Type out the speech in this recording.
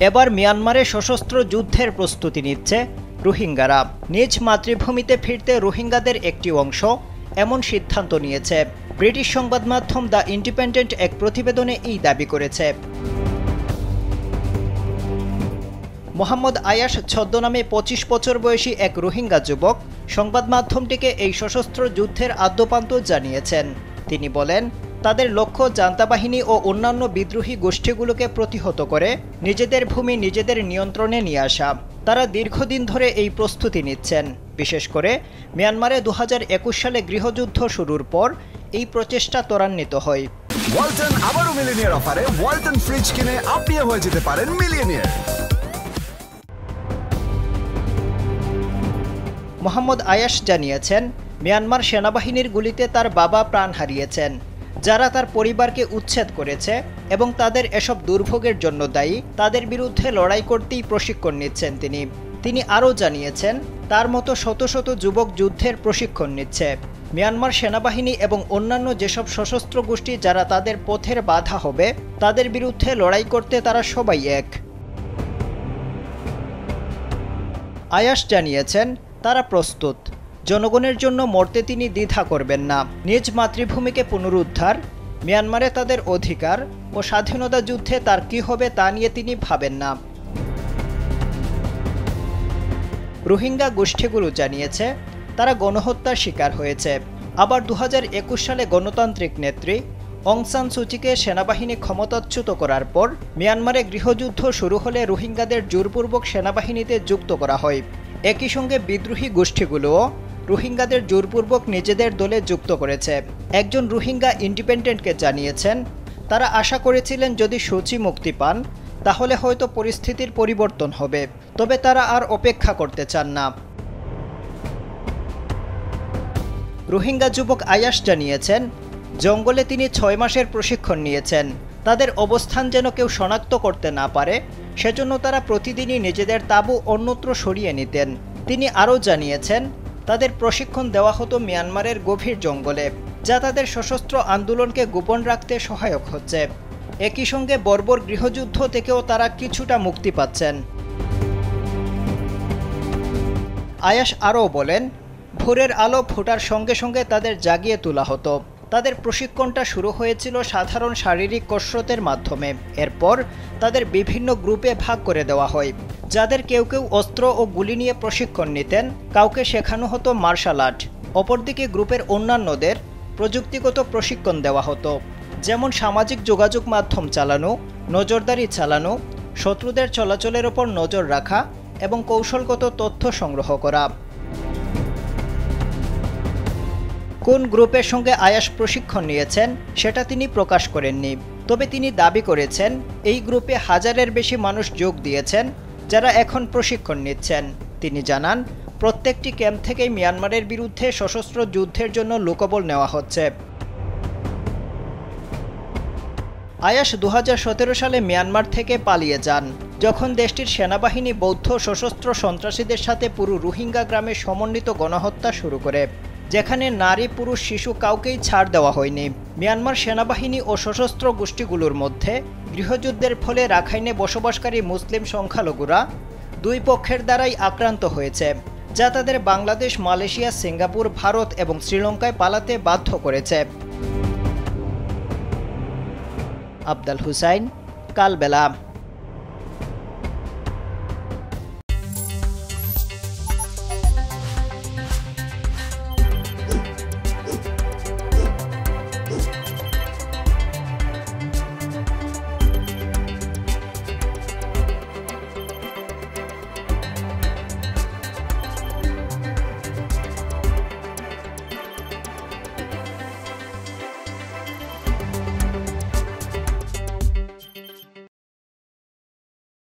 এবার মিয়ানমারে সশস্ত্র যুদ্ধের প্রস্তুতি নিচ্ছে রোহিঙ্গারা। নিজ মাতৃভূমিতে ফিরতে রোহিঙ্গাদের একটি অংশ এমন সিদ্ধান্ত নিয়েছে। ব্রিটিশ সংবাদ মাধ্যম দ্য ইন্ডিপেন্ডেন্ট এক প্রতিবেদনে এই দাবি করেছে। মোহাম্মদ আয়াশ ছদ্মনামে ২৫ বছর বয়সী এক রোহিঙ্গা যুবক সংবাদ মাধ্যমটিকে এই সশস্ত্র যুদ্ধের আদ্যোপান্ত জানিয়েছেন। তিনি বলেন, তাদের লক্ষ্য জান্তা বাহিনী ও অন্যান্য বিদ্রোহী গোষ্ঠীগুলোকে প্রতিহত করে নিজেদের ভূমি নিজেদের নিয়ন্ত্রণে নিয়ে আসা। তারা দীর্ঘদিন ধরে এই প্রস্তুতি নিচ্ছেন। বিশেষ করে মিয়ানমারে ২০২১ সালে গৃহযুদ্ধ শুরুর পর এই প্রচেষ্টা ত্বরান্বিত হয়। ওয়ালটন আবারও মিলিয়নিয়ার অফারে ওয়ালটন ফ্রিজ কিনে আপনিও হয়ে যেতে পারেন মিলিয়নিয়ার। মোহাম্মদ আয়াশ জানিয়েছেন, মিয়ানমার সেনাবাহিনীর গুলিতে তার বাবা প্রাণ হারিয়েছেন, যারা তার পরিবারকে উচ্ছেদ করেছে এবং তাদের এসব দুর্ভোগের জন্য দায়ী। তাদের বিরুদ্ধে লড়াই করতেই প্রশিক্ষণ নিচ্ছেন তিনি আরও জানিয়েছেন, তার মতো শত শত যুবক যুদ্ধের প্রশিক্ষণ নিচ্ছে। মিয়ানমার সেনাবাহিনী এবং অন্যান্য যেসব সশস্ত্র গোষ্ঠী যারা তাদের পথের বাধা হবে, তাদের বিরুদ্ধে লড়াই করতে তারা সবাই এক। আয়াশ জানিয়েছেন, তারা প্রস্তুত। জনগণের জন্য মরতে তিনি দ্বিধা করবেন না। নিজ মাতৃভূমিকে পুনরুদ্ধার, মিয়ানমারে তাদের অধিকার ও স্বাধীনতা যুদ্ধে তার কী হবে তা নিয়ে তিনি ভাবেন না। রোহিঙ্গা গোষ্ঠীগুলো জানিয়েছে, তারা গণহত্যার শিকার হয়েছে। আবার ২০২১ সালে গণতান্ত্রিক নেত্রী অং সান সুচিকে সেনাবাহিনী ক্ষমতাচ্যুত করার পর মিয়ানমারে গৃহযুদ্ধ শুরু হলে রোহিঙ্গাদের জোরপূর্বক সেনাবাহিনীতে যুক্ত করা হয়। একই সঙ্গে বিদ্রোহী গোষ্ঠীগুলোও রোহিঙ্গাদের জোরপূর্বক নিজেদের দলে যুক্ত করেছে। একজন রোহিঙ্গা ইন্ডিপেন্ডেন্টকে জানিয়েছেন, তারা আশা করেছিলেন যদি সুচি মুক্তি পান তাহলে হয়তো পরিস্থিতির পরিবর্তন হবে, তবে তারা আর অপেক্ষা করতে চান না। রোহিঙ্গা যুবক আয়াশ জানিয়েছেন, জঙ্গলে তিনি ৬ মাসের প্রশিক্ষণ নিয়েছেন। তাদের অবস্থান যেন কেউ শনাক্ত করতে না পারে, সেজন্য তারা প্রতিদিনই নিজেদের তাঁবু অন্যত্র সরিয়ে নিতেন। তিনি আরও জানিয়েছেন, তাদের প্রশিক্ষণ দেওয়া হতো মিয়ানমারের গভীর জঙ্গলে, যা তাদের সশস্ত্র আন্দোলনকে গোপন রাখতে সহায়ক হচ্ছে। একই সঙ্গে বর্বর গৃহযুদ্ধ থেকেও তারা কিছুটা মুক্তি পাচ্ছেন। আয়াশ আরও বলেন, ভোরের আলো ফোটার সঙ্গে সঙ্গে তাদের জাগিয়ে তোলা হতো। তাদের প্রশিক্ষণটা শুরু হয়েছিল সাধারণ শারীরিক কসরতের মাধ্যমে। এরপর তাদের বিভিন্ন গ্রুপে ভাগ করে দেওয়া হয়, যাদের কেউ কেউ অস্ত্র ও গুলি নিয়ে প্রশিক্ষণ নিতেন, কাউকে শেখানো হতো মার্শাল আর্ট। অপরদিকে গ্রুপের অন্যান্যদের প্রযুক্তিগত প্রশিক্ষণ দেওয়া হতো, যেমন সামাজিক যোগাযোগ মাধ্যম চালানো, নজরদারি চালানো, শত্রুদের চলাচলের ওপর নজর রাখা এবং কৌশলগত তথ্য সংগ্রহ করা। কোন গ্রুপের সঙ্গে আয়াশ প্রশিক্ষণ নিয়েছেন সেটা তিনি প্রকাশ করেননি, তবে তিনি দাবি করেছেন এই গ্রুপে 1000-এর বেশি মানুষ যোগ দিয়েছেন যারা এখন প্রশিক্ষণ নিচ্ছেন। তিনি জানান, প্রত্যেকটি ক্যাম্প থেকেই মিয়ানমারের বিরুদ্ধে সশস্ত্র যুদ্ধের জন্য লোকবল নেওয়া হচ্ছে। আয়াশ ২০১৭ সালে মিয়ানমার থেকে পালিয়ে যান, যখন দেশটির সেনাবাহিনী বৌদ্ধ সশস্ত্র সন্ত্রাসীদের সাথে পুরো রোহিঙ্গা গ্রামে সমন্বিত গণহত্যা শুরু করে, যেখানে নারী পুরুষ শিশু কাউকেই ছাড় দেওয়া হয়নি। মিয়ানমার সেনাবাহিনী ও সশস্ত্র গোষ্ঠীগুলোর মধ্যে গৃহযুদ্ধের ফলে রাখাইনে বসবাসকারী মুসলিম সংখ্যালঘুরা দুই পক্ষের দ্বারাই আক্রান্ত হয়েছে, যা তাদের বাংলাদেশ, মালয়েশিয়া, সিঙ্গাপুর, ভারত এবং শ্রীলঙ্কায় পালাতে বাধ্য করেছে। আবদাল হুসাইন, কালবেলা।